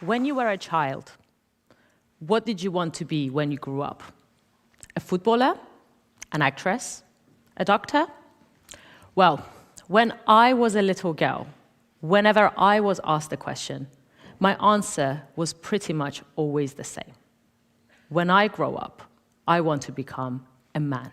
When you were a child, what did you want to be when you grew up? A footballer? An actress? A doctor? Well, when I was a little girl, whenever I was asked a question, my answer was pretty much always the same. When I grow up, I want to become a man.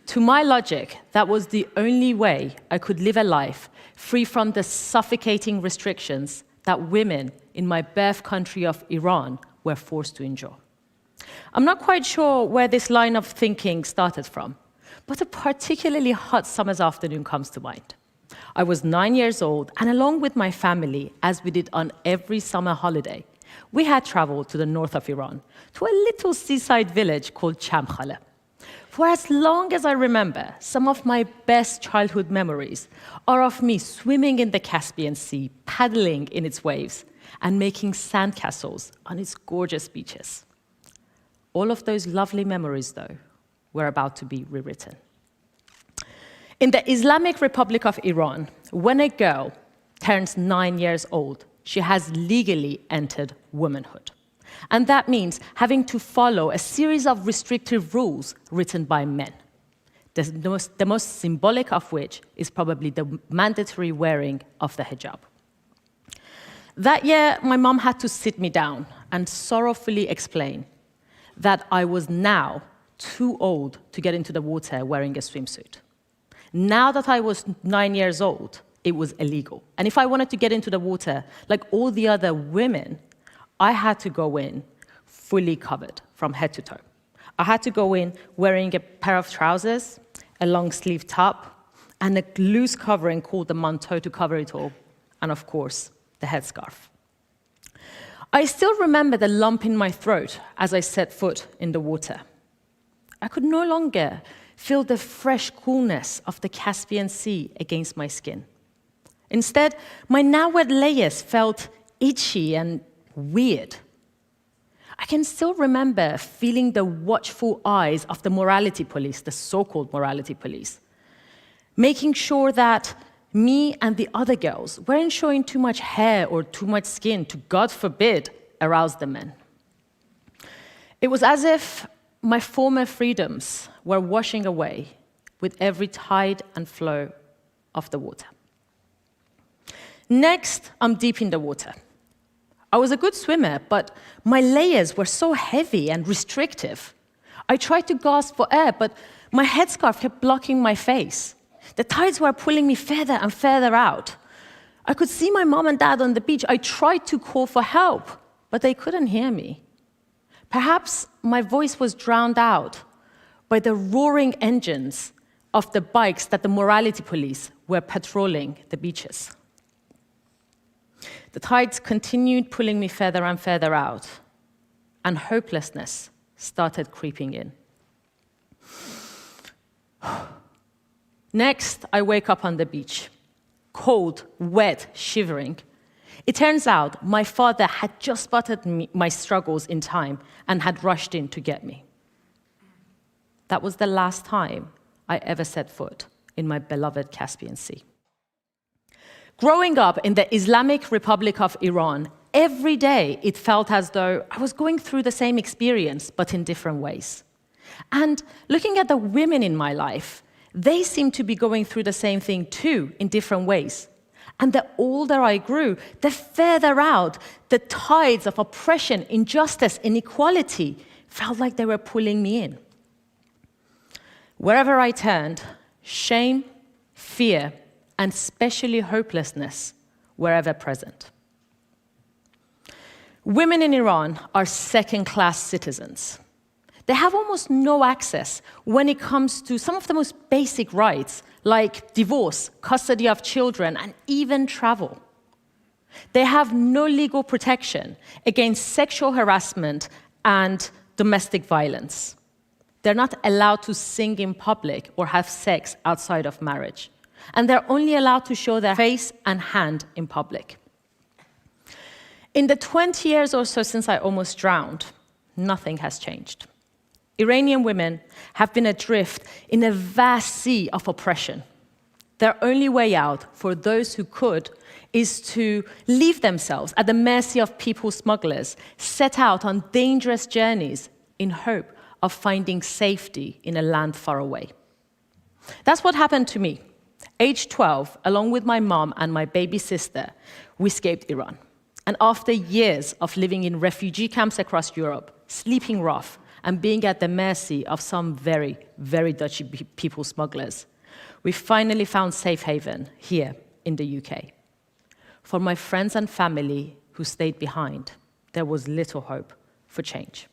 To my logic, that was the only way I could live a life free from the suffocating restrictions that women in my birth country of Iran were forced to endure. I'm not quite sure where this line of thinking started from, but a particularly hot summer's afternoon comes to mind. I was 9 years old, and along with my family, as we did on every summer holiday, we had traveled to the north of Iran, to a little seaside village called Chamkhale. For as long as I remember, some of my best childhood memories are of me swimming in the Caspian Sea, paddling in its waves, and making sandcastles on its gorgeous beaches. All of those lovely memories, though, were about to be rewritten. In the Islamic Republic of Iran, when a girl turns 9 years old, she has legally entered womanhood. And that means having to follow a series of restrictive rules written by men, the most symbolic of which is probably the mandatory wearing of the hijab. That year, my mom had to sit me down and sorrowfully explain that I was now too old to get into the water wearing a swimsuit. Now that I was 9 years old, it was illegal. And if I wanted to get into the water, like all the other women, I had to go in fully covered from head to toe. I had to go in wearing a pair of trousers, a long-sleeve top, and a loose covering called the manteau to cover it all, and of course, the headscarf. I still remember the lump in my throat as I set foot in the water. I could no longer feel the fresh coolness of the Caspian Sea against my skin. Instead, my now wet layers felt itchy and weird. I can still remember feeling the watchful eyes of the morality police, the so-called morality police, making sure that me and the other girls weren't showing too much hair or too much skin to, God forbid, arouse the men. It was as if my former freedoms were washing away with every tide and flow of the water. Next, I'm deep in the water. I was a good swimmer, but my layers were so heavy and restrictive. I tried to gasp for air, but my headscarf kept blocking my face. The tides were pulling me further and further out. I could see my mom and dad on the beach. I tried to call for help, but they couldn't hear me. Perhaps my voice was drowned out by the roaring engines of the bikes that the morality police were patrolling the beaches. The tides continued pulling me further and further out, and hopelessness started creeping in. Next, I wake up on the beach, cold, wet, shivering. It turns out my father had just spotted my struggles in time and had rushed in to get me. That was the last time I ever set foot in my beloved Caspian Sea. Growing up in the Islamic Republic of Iran, every day it felt as though I was going through the same experience, but in different ways. And looking at the women in my life, they seemed to be going through the same thing too, in different ways. And the older I grew, the further out the tides of oppression, injustice, inequality felt like they were pulling me in. Wherever I turned, shame, fear, and especially hopelessness were ever present. Women in Iran are second-class citizens. They have almost no access when it comes to some of the most basic rights, like divorce, custody of children, and even travel. They have no legal protection against sexual harassment and domestic violence. They're not allowed to sing in public or have sex outside of marriage. And they're only allowed to show their face and hand in public. In the 20 years or so since I almost drowned, nothing has changed. Iranian women have been adrift in a vast sea of oppression. Their only way out for those who could is to leave themselves at the mercy of people smugglers, set out on dangerous journeys in hope of finding safety in a land far away. That's what happened to me. Age 12, along with my mom and my baby sister, we escaped Iran. And after years of living in refugee camps across Europe, sleeping rough, and being at the mercy of some very, very dodgy people smugglers, we finally found safe haven here in the UK. For my friends and family who stayed behind, there was little hope for change.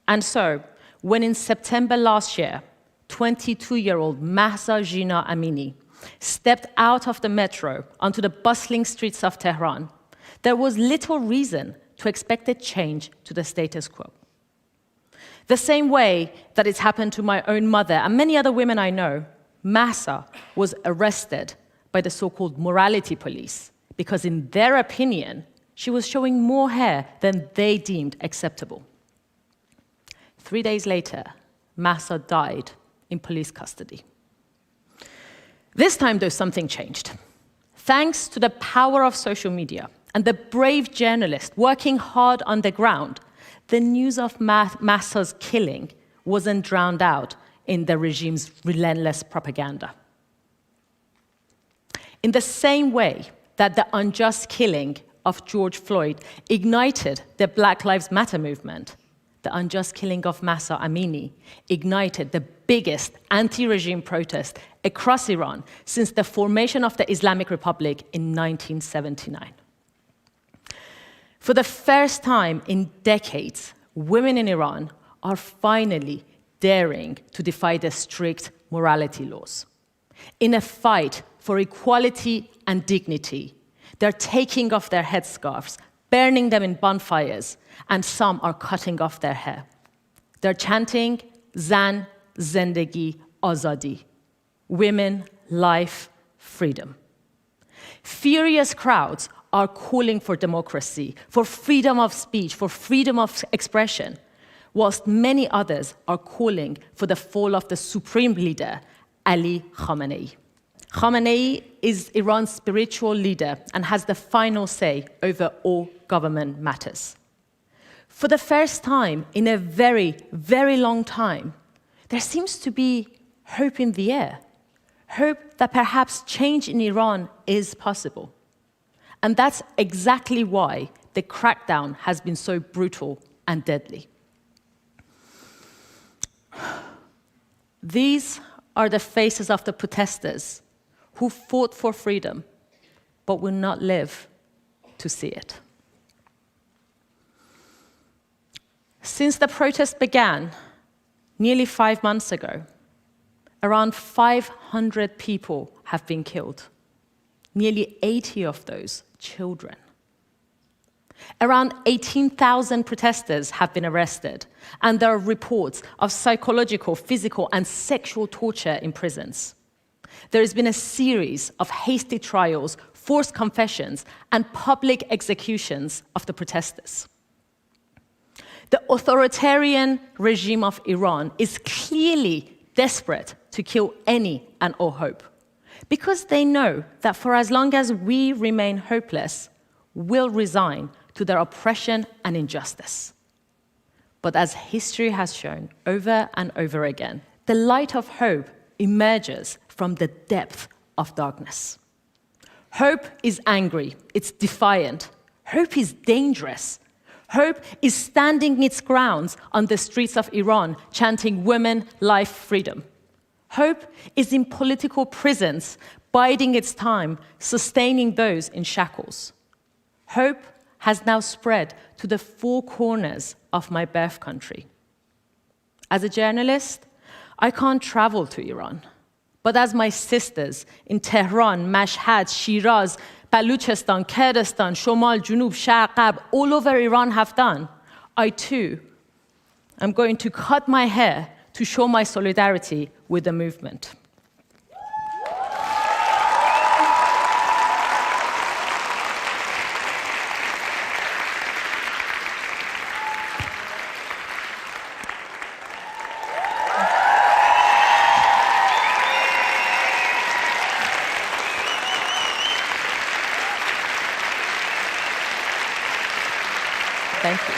And so, when in September last year, 22-year-old Mahsa Jina Amini stepped out of the metro onto the bustling streets of Tehran, there was little reason to expect a change to the status quo. The same way that it's happened to my own mother and many other women I know, Mahsa was arrested by the so-called morality police because, in their opinion, she was showing more hair than they deemed acceptable. 3 days later, Mahsa died in police custody. This time, though, something changed. Thanks to the power of social media and the brave journalists working hard on the ground, the news of Mahsa's killing wasn't drowned out in the regime's relentless propaganda. In the same way that the unjust killing of George Floyd ignited the Black Lives Matter movement, the unjust killing of Mahsa Amini ignited the biggest anti-regime protest across Iran since the formation of the Islamic Republic in 1979. For the first time in decades, women in Iran are finally daring to defy the strict morality laws. In a fight for equality and dignity, they're taking off their headscarves, burning them in bonfires, and some are cutting off their hair. They're chanting, Zand, Zendegi, Azadi. Women, life, freedom. Furious crowds are calling for democracy, for freedom of speech, for freedom of expression, whilst many others are calling for the fall of the supreme leader, Ali Khamenei. Khamenei is Iran's spiritual leader and has the final say over all government matters. For the first time in a very, very long time, there seems to be hope in the air. Hope that perhaps change in Iran is possible. And that's exactly why the crackdown has been so brutal and deadly. These are the faces of the protesters who fought for freedom, but will not live to see it. Since the protest began nearly 5 months ago, around 500 people have been killed, nearly 80 of those children. Around 18,000 protesters have been arrested, and there are reports of psychological, physical, and sexual torture in prisons. There has been a series of hasty trials, forced confessions, and public executions of the protesters. The authoritarian regime of Iran is clearly desperate to kill any and all hope, because they know that for as long as we remain hopeless, we'll resign to their oppression and injustice. But as history has shown over and over again, the light of hope emerges from the depth of darkness. Hope is angry, it's defiant. Hope is dangerous. Hope is standing its grounds on the streets of Iran, chanting women, life, freedom. Hope is in political prisons, biding its time, sustaining those in shackles. Hope has now spread to the four corners of my birth country. As a journalist, I can't travel to Iran. But as my sisters in Tehran, Mashhad, Shiraz, Baluchistan, Kurdistan, Shomal, Junub, Sharq, Gharb, all over Iran have done, I too am going to cut my hair to show my solidarity with the movement. Thank you.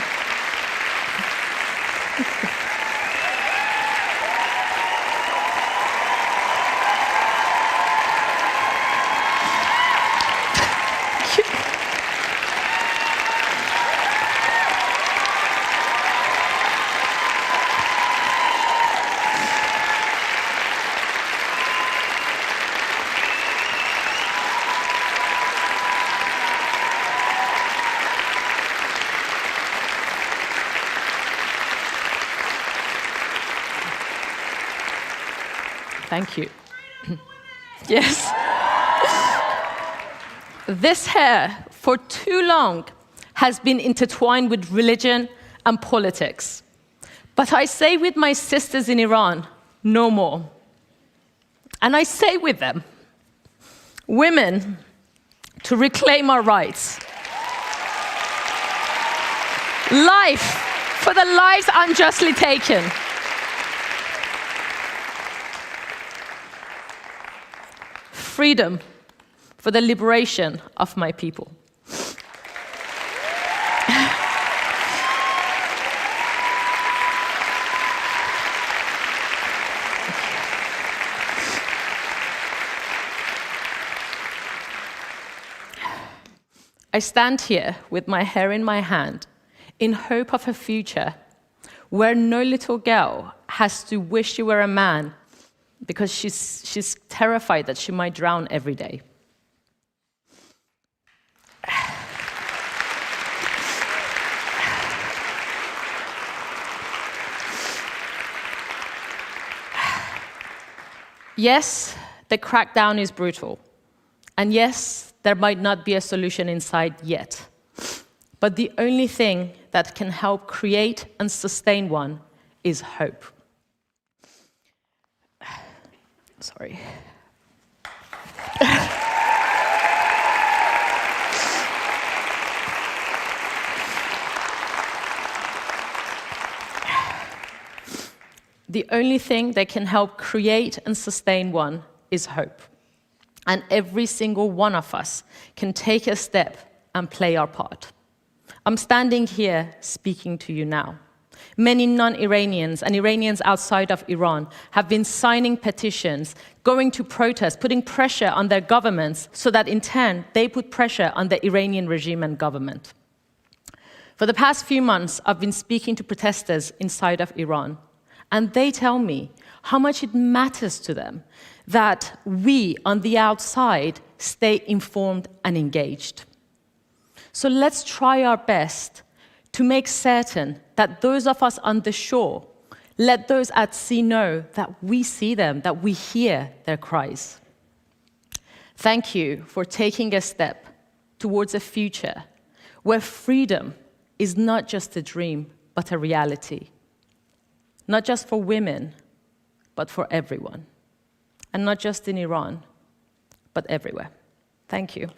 Thank you. Yes. This hair, for too long, has been intertwined with religion and politics. But I say with my sisters in Iran, no more. And I say with them, women, to reclaim our rights. Life for the lives unjustly taken. Freedom for the liberation of my people. I stand here with my hair in my hand in hope of a future where no little girl has to wish she were a man because she's terrified that she might drown every day. Yes, the crackdown is brutal. And yes, there might not be a solution in sight yet. But the only thing that can help create and sustain one is hope. Sorry. The only thing that can help create and sustain one is hope. And every single one of us can take a step and play our part. I'm standing here speaking to you now. Many non-Iranians and Iranians outside of Iran have been signing petitions, going to protest, putting pressure on their governments so that in turn they put pressure on the Iranian regime and government. For the past few months, I've been speaking to protesters inside of Iran, and they tell me how much it matters to them that we on the outside stay informed and engaged. So let's try our best to make certain that those of us on the shore let those at sea know that we see them, that we hear their cries. Thank you for taking a step towards a future where freedom is not just a dream, but a reality. Not just for women, but for everyone. And not just in Iran, but everywhere. Thank you.